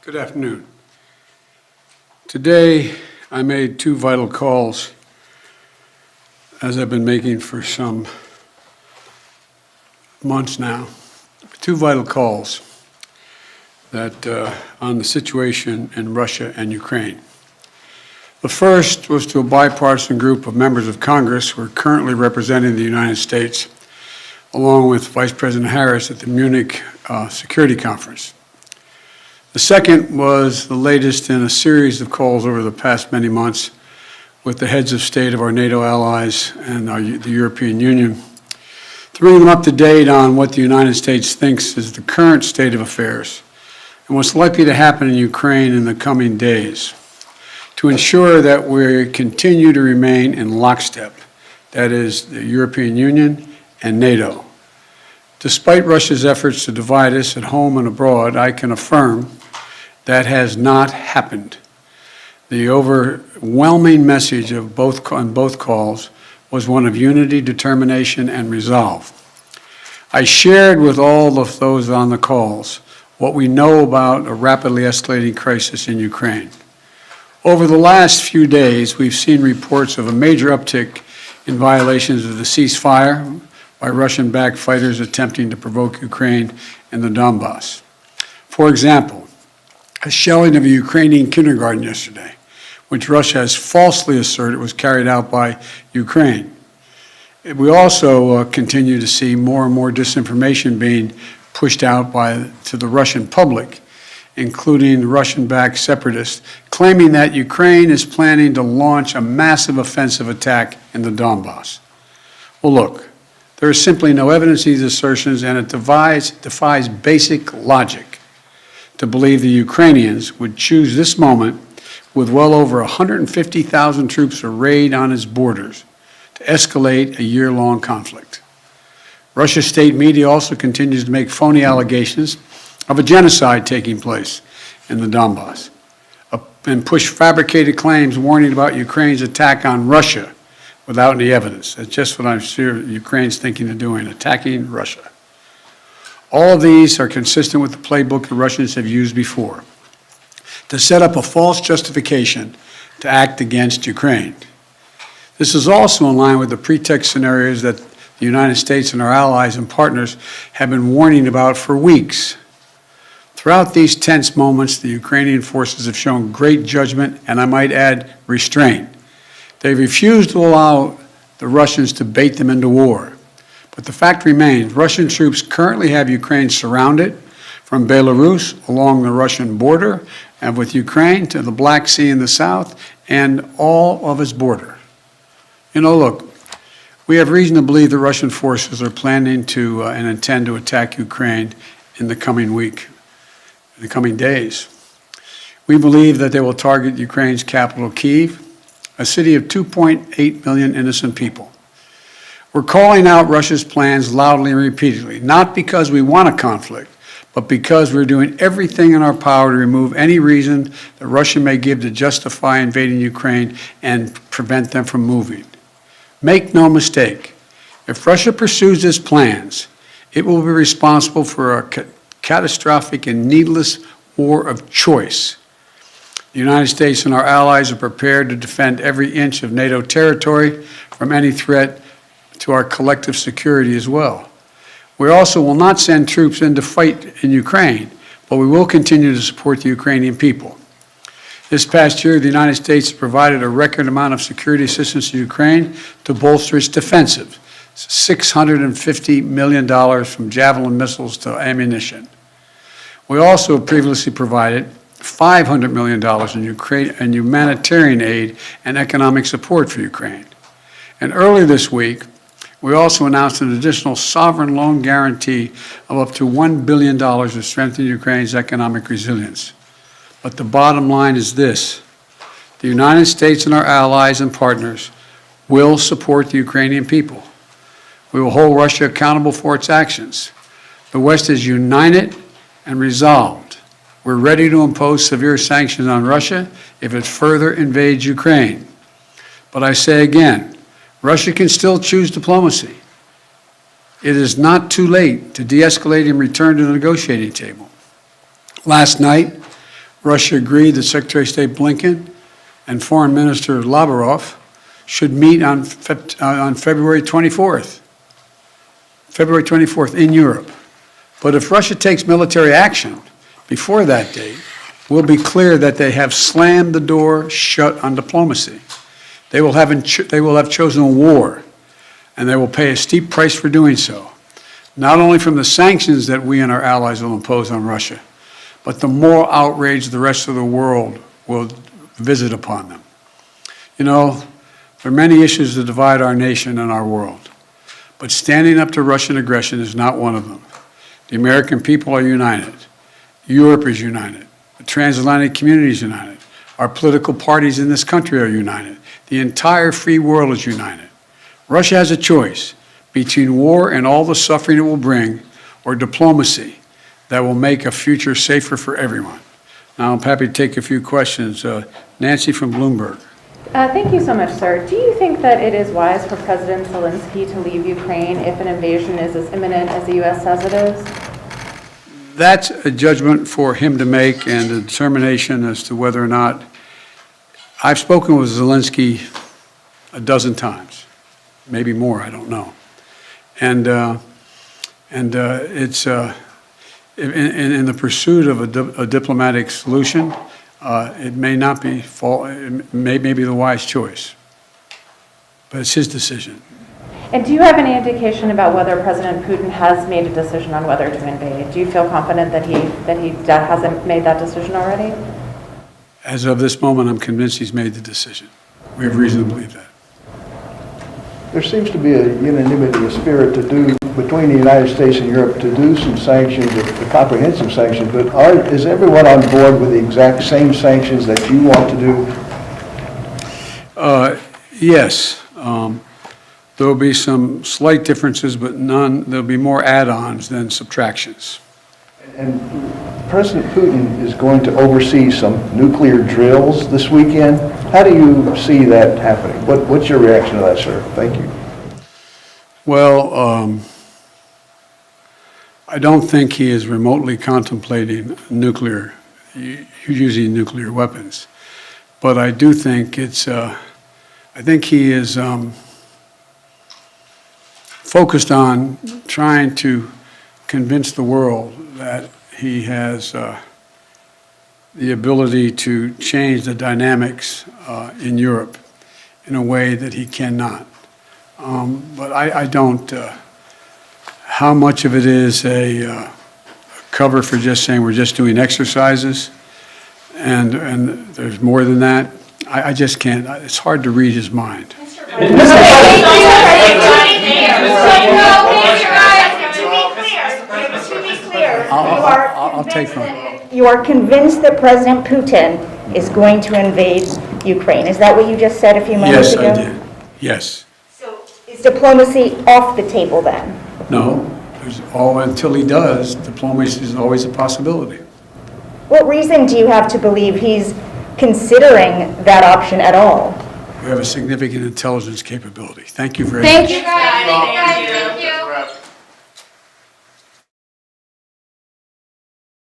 Good afternoon. Today, I made two vital calls, as I've been making for some months now. Two vital calls that on the situation in Russia and Ukraine. The first was to a bipartisan group of members of Congress who are currently representing the United States, along with Vice President Harris at the Munich Security Conference. The second was the latest in a series of calls over the past many months with the heads of state of our NATO allies and the European Union, to bring them up to date on what the United States thinks is the current state of affairs and what's likely to happen in Ukraine in the coming days, to ensure that we continue to remain in lockstep, that is, the European Union and NATO. Despite Russia's efforts to divide us at home and abroad, I can affirm that has not happened. The overwhelming message of on both calls was one of unity, determination, and resolve. I shared with all of those on the calls what we know about a rapidly escalating crisis in Ukraine. Over the last few days, we've seen reports of a major uptick in violations of the ceasefire by Russian-backed fighters attempting to provoke Ukraine and the Donbass. For example, a shelling of a Ukrainian kindergarten yesterday, which Russia has falsely asserted was carried out by Ukraine. We also continue to see more and more disinformation being pushed out to the Russian public, including Russian-backed separatists, claiming that Ukraine is planning to launch a massive offensive attack in the Donbass. Well, look, there is simply no evidence of these assertions, and it defies basic logic to believe the Ukrainians would choose this moment, with well over 150,000 troops arrayed on its borders, to escalate a year-long conflict. Russia's state media also continues to make phony allegations of a genocide taking place in the Donbass and push fabricated claims warning about Ukraine's attack on Russia without any evidence. That's just what I'm sure Ukraine's thinking of doing, attacking Russia. All of these are consistent with the playbook the Russians have used before, to set up a false justification to act against Ukraine. This is also in line with the pretext scenarios that the United States and our allies and partners have been warning about for weeks. Throughout these tense moments, the Ukrainian forces have shown great judgment and, I might add, restraint. They refused to allow the Russians to bait them into war. But the fact remains, Russian troops currently have Ukraine surrounded from Belarus along the Russian border and with Ukraine to the Black Sea in the south and all of its border. You know, look, we have reason to believe the Russian forces are planning to and intend to attack Ukraine in the coming week, in the coming days. We believe that they will target Ukraine's capital, Kyiv, a city of 2.8 million innocent people. We're calling out Russia's plans loudly and repeatedly, not because we want a conflict, but because we're doing everything in our power to remove any reason that Russia may give to justify invading Ukraine and prevent them from moving. Make no mistake, if Russia pursues its plans, it will be responsible for a catastrophic and needless war of choice. The United States and our allies are prepared to defend every inch of NATO territory from any threat to our collective security as well. We also will not send troops in to fight in Ukraine, but we will continue to support the Ukrainian people. This past year, the United States provided a record amount of security assistance to Ukraine to bolster its defensive, $650 million from Javelin missiles to ammunition. We also previously provided $500 million in humanitarian aid and economic support for Ukraine. And earlier this week, we also announced an additional sovereign loan guarantee of up to $1 billion to strengthen Ukraine's economic resilience. But the bottom line is this: the United States and our allies and partners will support the Ukrainian people. We will hold Russia accountable for its actions. The West is united and resolved. We're ready to impose severe sanctions on Russia if it further invades Ukraine. But I say again, Russia can still choose diplomacy. It is not too late to de-escalate and return to the negotiating table. Last night, Russia agreed that Secretary of State Blinken and Foreign Minister Lavrov should meet on February 24th. February 24th in Europe. But if Russia takes military action before that date, we'll be clear that they have slammed the door shut on diplomacy. They will have chosen war, and they will pay a steep price for doing so, not only from the sanctions that we and our allies will impose on Russia, but the moral outrage the rest of the world will visit upon them. You know, there are many issues that divide our nation and our world, but standing up to Russian aggression is not one of them. The American people are united. Europe is united. The transatlantic community is united. Our political parties in this country are united. The entire free world is united. Russia has a choice between war and all the suffering it will bring, or diplomacy that will make a future safer for everyone. Now, I'm happy to take a few questions. Nancy from Bloomberg. Thank you so much, sir. Do you think that it is wise for President Zelensky to leave Ukraine if an invasion is as imminent as the U.S. says it is? That's a judgment for him to make, and a determination as to whether or not. I've spoken with Zelensky a dozen times, maybe more, I don't know. And it's in the pursuit of a diplomatic solution, it may not be it may be the wise choice, but it's his decision. And do you have any indication about whether President Putin has made a decision on whether to invade? Do you feel confident that he hasn't made that decision already? As of this moment, I'm convinced he's made the decision. We have reason to believe that. There seems to be a unanimity, a spirit to do between the United States and Europe to do some sanctions, the comprehensive sanctions, but is everyone on board with the exact same sanctions that you want to do? Yes. There will be some slight differences, but there'll be more add-ons than subtractions. And President Putin is going to oversee some nuclear drills this weekend. How do you see that happening? What's your reaction to that, sir? Thank you. Well, I don't think he is remotely contemplating using nuclear weapons. But I do think I think he is focused on trying to convince the world that he has the ability to change the dynamics in Europe in a way that he cannot. But I don't, how much of it is a cover for just saying we're just doing exercises and there's more than that, I just can't, it's hard to read his mind. I'll take one. You are convinced that President Putin is going to invade Ukraine. Is that what you just said a few moments ago? Yes, I did. Yes. So is diplomacy off the table then? No. Until he does, diplomacy is always a possibility. What reason do you have to believe he's considering that option at all? We have a significant intelligence capability. Thank you very much. Thank you. Thank you.